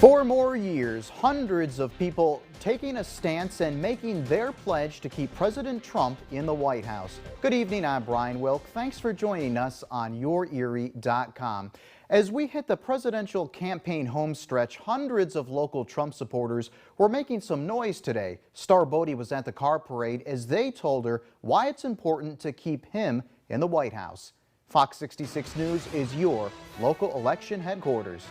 For more years, hundreds of people taking a stance and making their pledge to keep President Trump in the White House. Good evening, I'm Brian Wilk. Thanks for joining us on YourErie.com. As we hit the presidential campaign homestretch, hundreds of local Trump supporters were making some noise today. Star Bodie was at the car parade as they told her why it's important to keep him in the White House. Fox 66 News is your local election headquarters.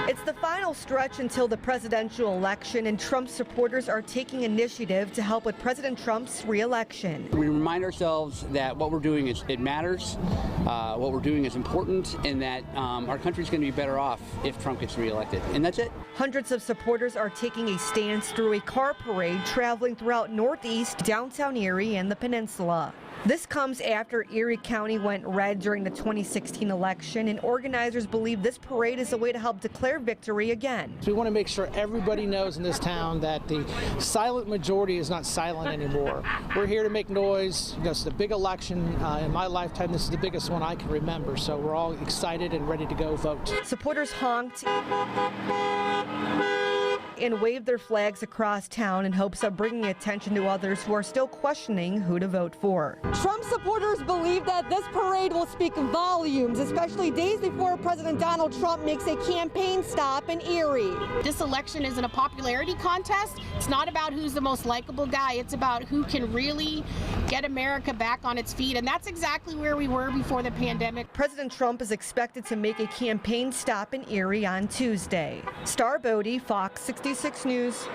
It's the final stretch until the presidential election, and Trump supporters are taking initiative to help with President Trump's re-election. We remind ourselves that what we're doing it matters, what we're doing is important, and that our country's going to be better off if Trump gets re-elected, and that's it. Hundreds of supporters are taking a stance through a car parade traveling throughout Northeast, downtown Erie, and the peninsula. This comes after Erie County went red during the 2016 election, and organizers believe this parade is a way to help declare victory again. We want to make sure everybody knows in this town that the silent majority is not silent anymore. We're here to make noise. It's a big election. In my lifetime, this is the biggest one I can remember, so we're all excited and ready to go vote. Supporters honked and waved their flags across town in hopes of bringing attention to others who are still questioning who to vote for. Trump supporters believe that this parade will speak volumes, especially days before President Donald Trump makes a campaign stop in Erie. This election isn't a popularity contest. It's not about who's the most likable guy. It's about who can really get America back on its feet, and that's exactly where we were before the pandemic. President Trump is expected to make a campaign stop in Erie on Tuesday. Star Bodie, Fox 66 News.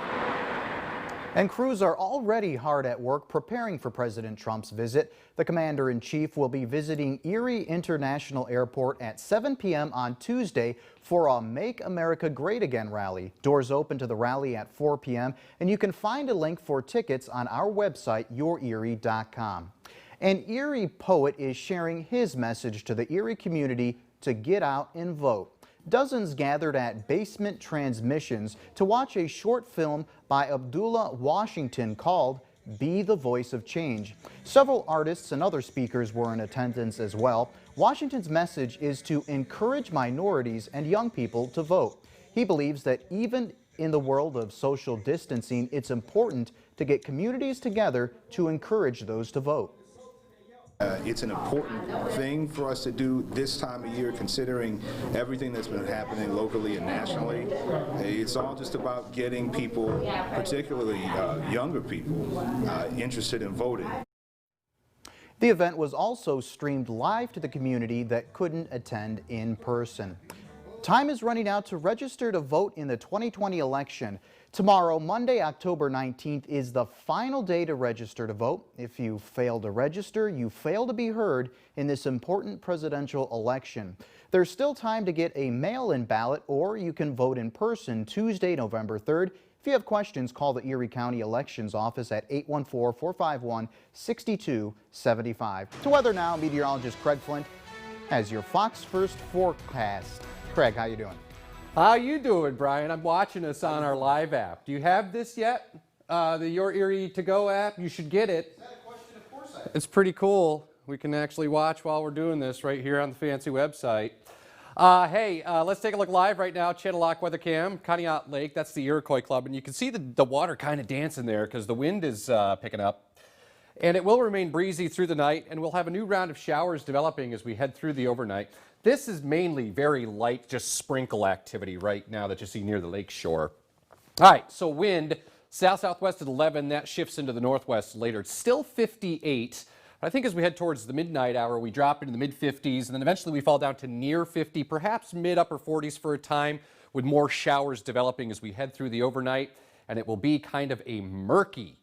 And crews are already hard at work preparing for President Trump's visit. The commander-in-chief will be visiting Erie International Airport at 7 p.m. on Tuesday for a Make America Great Again rally. Doors open to the rally at 4 p.m. and you can find a link for tickets on our website, YourErie.com. An Erie poet is sharing his message to the Erie community to get out and vote. Dozens gathered at Basement Transmissions to watch a short film by Abdullah Washington called Be the Voice of Change. Several artists and other speakers were in attendance as well. Washington's message is to encourage minorities and young people to vote. He believes that even in the world of social distancing, it's important to get communities together to encourage those to vote. It's an important thing for us to do this time of year, considering everything that's been happening locally and nationally. It's all just about getting people, particularly younger people, interested in voting. The event was also streamed live to the community that couldn't attend in person. Time is running out to register to vote in the 2020 election. Tomorrow, Monday, October 19th, is the final day to register to vote. If you fail to register, you fail to be heard in this important presidential election. There's still time to get a mail-in ballot, or you can vote in person Tuesday, November 3rd. If you have questions, call the Erie County Elections Office at 814-451-6275. To weather now, meteorologist Craig Flint has your Fox First forecast. Craig, how you doing? How you doing, Brian? I'm watching us on our live app. Do you have this yet? The Your Erie To Go app? You should get it. Is that a question? Of course I have. It's pretty cool. We can actually watch while we're doing this right here on the fancy website. Let's take a look live right now. Channel Lock Weather Cam, Conneaut Lake. That's the Iroquois Club. And you can see the water kind of dancing there because the wind is picking up. And it will remain breezy through the night, and we'll have a new round of showers developing as we head through the overnight. This is mainly very light, just sprinkle activity right now that you see near the lake shore. All right, so wind, south-southwest at 11, that shifts into the northwest later. It's still 58. But I think as we head towards the midnight hour, we drop into the mid-50s, and then eventually we fall down to near 50, perhaps mid-upper 40s for a time, with more showers developing as we head through the overnight. And it will be kind of a murky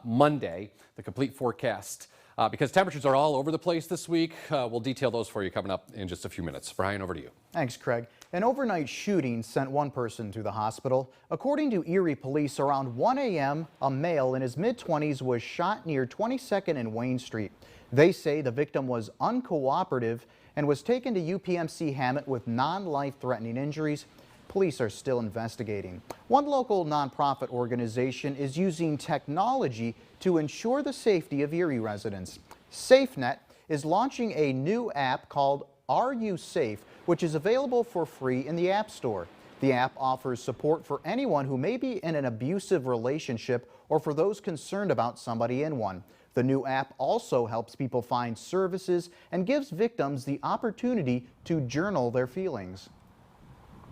Monday, the complete forecast. Because temperatures are all over the place this week. We'll detail those for you coming up in just a few minutes. Brian, over to you. Thanks, Craig. An overnight shooting sent one person to the hospital. According to Erie police, around 1 a.m., a male in his mid-20s was shot near 22nd and Wayne Street. They say the victim was uncooperative and was taken to UPMC Hammett with non-life-threatening injuries. Police are still investigating. One local nonprofit organization is using technology to ensure the safety of Erie residents. SafeNet is launching a new app called Are You Safe, which is available for free in the App Store. The app offers support for anyone who may be in an abusive relationship or for those concerned about somebody in one. The new app also helps people find services and gives victims the opportunity to journal their feelings.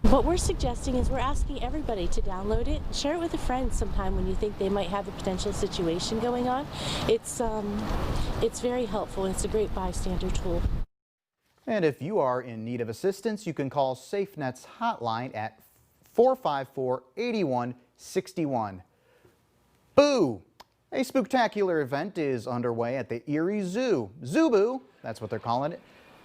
What we're suggesting is we're asking everybody to download it, share it with a friend sometime when you think they might have a potential situation going on. It's very helpful, and it's a great bystander tool. And if you are in need of assistance, you can call SafeNet's hotline at 454-8161. Boo! A spooktacular event is underway at the Erie Zoo. Zoo-Boo, that's what they're calling it.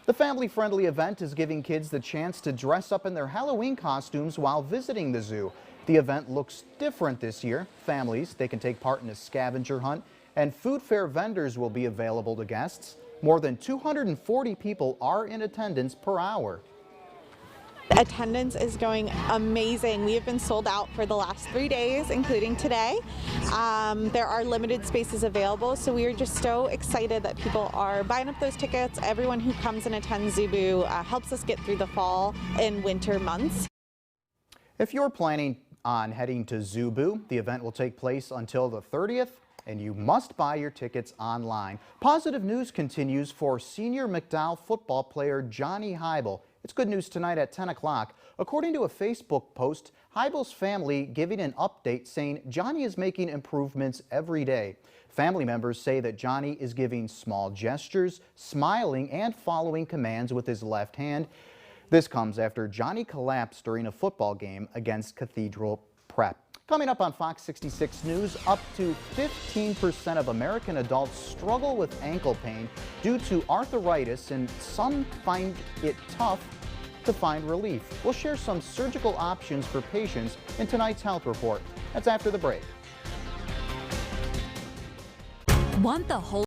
The family-friendly event is giving kids the chance to dress up in their Halloween costumes while visiting the zoo. The event looks different this year. Families, they can take part in a scavenger hunt, and food fair vendors will be available to guests. More than 240 people are in attendance per hour. Attendance is going amazing. We have been sold out for the last 3 days, including today. There are limited spaces available, so we are just so excited that people are buying up those tickets. Everyone who comes and attends Zoo-Boo helps us get through the fall and winter months. If you're planning on heading to Zoo-Boo, the event will take place until the 30th, and you must buy your tickets online. Positive news continues for senior McDowell football player Johnny Heibel. It's good news tonight at 10 o'clock. According to a Facebook post, Heibel's family giving an update saying Johnny is making improvements every day. Family members say that Johnny is giving small gestures, smiling, and following commands with his left hand. This comes after Johnny collapsed during a football game against Cathedral Prep. Coming up on Fox 66 News, up to 15% of American adults struggle with ankle pain due to arthritis, and some find it tough to find relief. We'll share some surgical options for patients in tonight's health report. That's after the break. Want the whole